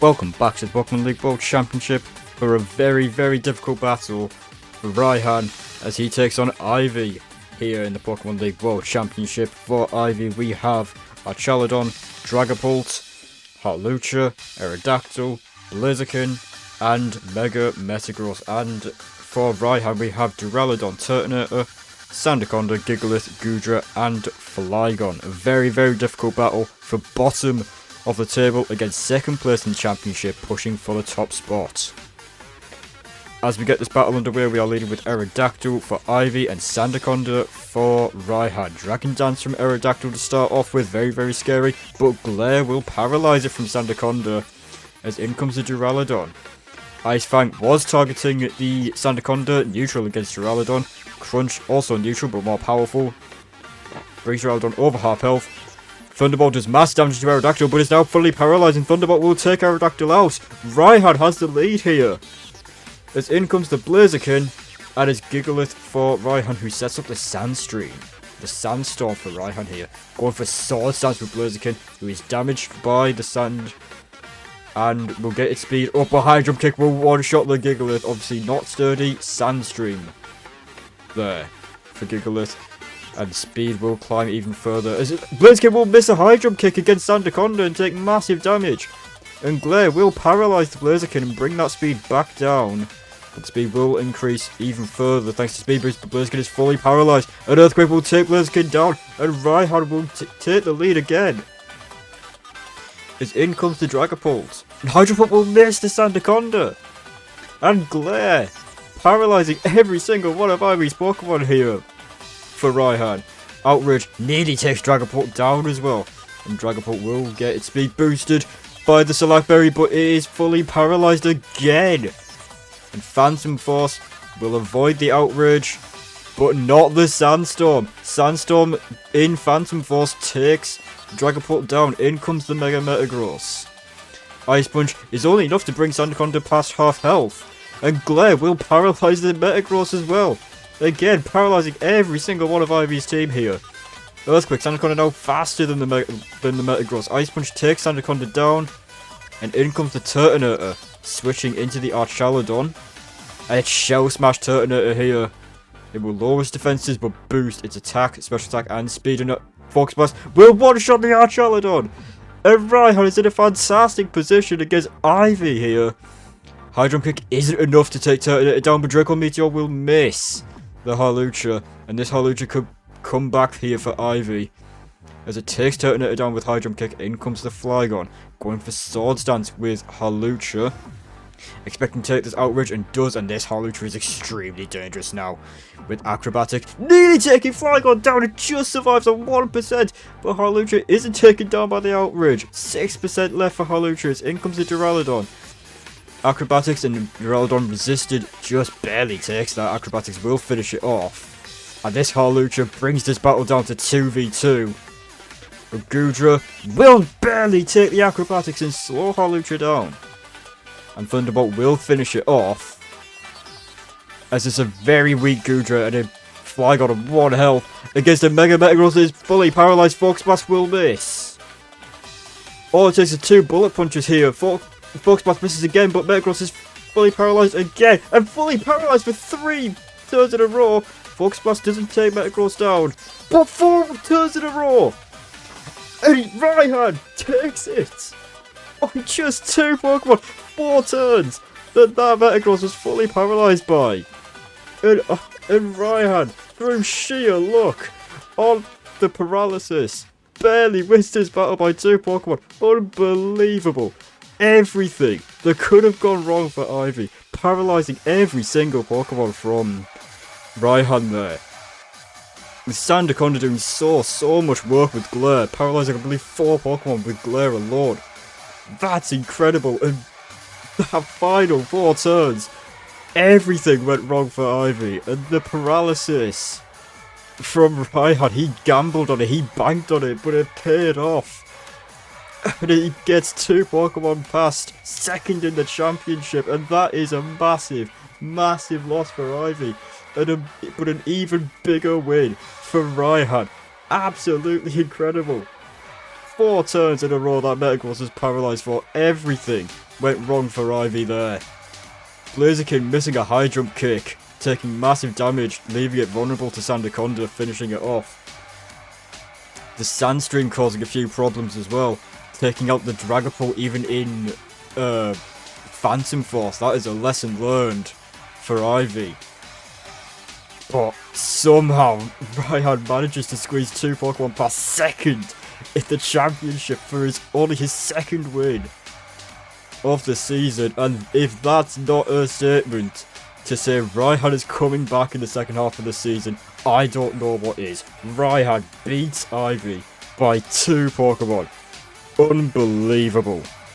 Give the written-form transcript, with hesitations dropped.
Welcome back to the Pokemon League World Championship for a very difficult battle for Raihan as he takes on Ivy here in the Pokemon League World Championship. For Ivy we have Archaludon, Dragapult, Hawlucha, Aerodactyl, Blaziken and Mega Metagross. And for Raihan we have Duraludon, Turtonator, Sandaconda, Gigalith, Goodra and Flygon. A very difficult battle for bottom of the table against second place in the championship, pushing for the top spot. As we get this battle underway, we are leading with Aerodactyl for Ivy and Sandaconda for Raihan. Dragon Dance from Aerodactyl to start off with, very scary, but Glare will paralyze it from Sandaconda as in comes the Duraludon. Ice Fang was targeting the Sandaconda, neutral against Duraludon. Crunch also neutral but more powerful, brings Duraludon over half health. Thunderbolt does mass damage to Aerodactyl, but is now fully paralyzed, and Thunderbolt will take Aerodactyl out. Raihan has the lead here, as in comes the Blaziken, and it's Gigalith for Raihan, who sets up the Sandstorm for Raihan here. Going for Sword Stance with Blaziken, who is damaged by the sand, and will get its speed up. A high jump kick will one-shot the Gigalith, obviously not sturdy. Sandstorm there for Gigalith. And speed will climb even further, as Blaziken will miss a high jump kick against Sandaconda and take massive damage. And Glare will paralyze the Blaziken and bring that speed back down. But speed will increase even further thanks to speed boost, but Blaziken is fully paralyzed. An Earthquake will take Blaziken down, and Raihan will take the lead again. As in comes the Dragapult. And Hydro Pump will miss the Sandaconda. And Glare paralyzing every single one of Ivy's Pokemon here. For Raihan, Outrage nearly takes Dragapult down as well, and Dragapult will get its speed boosted by the Select Berry, but it is fully paralyzed again. And Phantom Force will avoid the Outrage, but not the Sandstorm. Sandstorm in Phantom Force takes Dragapult down. In comes the Mega Metagross. Ice Punch is only enough to bring Sandaconda past half health, and Glare will paralyze the Metagross as well. Again, paralyzing every single one of Ivy's team here. Earthquake, Sandaconda now faster than the Metagross. Ice Punch takes Sandaconda down. And in comes the Turtonator, switching into the Archaludon. And it's Shell Smash Turtonator here. It will lower its defenses but boost its attack, special attack and speed. And Focus Blast will one-shot the Archaludon. And Raihan is in a fantastic position against Ivy here. High Jump Kick isn't enough to take Turtonator down, but Draco Meteor will miss the Hawlucha, and this Hawlucha could come back here for Ivy as it takes Turtonator down with High Jump Kick. In comes the Flygon, going for Sword Stance with Hawlucha, expecting to take this Outrage, and does, and this Hawlucha is extremely dangerous now with Acrobatics, nearly taking Flygon down. It just survives on 1%, but Hawlucha isn't taken down by the Outrage. 6% left for Hawlucha as in comes the Duraludon. Acrobatics, and Duraludon resisted, just barely takes that. Acrobatics will finish it off. And this Hawlucha brings this battle down to 2v2. But Goodra will barely take the Acrobatics and slow Hawlucha down. And Thunderbolt will finish it off, as it's a very weak Goodra and a Flygon of 1 health against a Mega Metagross that is fully paralyzed. Focus Blast will miss. All it takes are 2 bullet punches here. Focus Blast misses again, but Metagross is fully paralyzed again, and fully paralyzed for 3 turns in a row. Focus Blast doesn't take Metagross down, but 4 turns in a row. And Raihan takes it on just 2 Pokemon, 4 turns that Metagross was fully paralyzed by. And Raihan, through sheer luck on the paralysis, barely missed his battle by 2 Pokemon. Unbelievable. Everything that could have gone wrong for Ivy, paralyzing every single Pokemon from Raihan there. With Sandaconda doing so much work with Glare, paralyzing I believe 4 Pokemon with Glare alone. That's incredible. And that final 4 turns, everything went wrong for Ivy. And the paralysis from Raihan, he gambled on it, he banked on it, but it paid off. And he gets 2 Pokemon past second in the championship, and that is a massive loss for Ivy, but an even bigger win for Raihan. Absolutely incredible. 4 turns in a row that Metagross was paralysed for. Everything went wrong for Ivy there. Blaziken missing a high jump kick, taking massive damage, leaving it vulnerable to Sandaconda, finishing it off. The Sandstream causing a few problems as well, taking out the Dragapult even in Phantom Force. That is a lesson learned for Ivy. But somehow, Raihan manages to squeeze 2 Pokemon past second in the championship for only his second win of the season. And if that's not a statement to say Raihan is coming back in the second half of the season, I don't know what is. Raihan beats Ivy by 2 Pokemon. Unbelievable.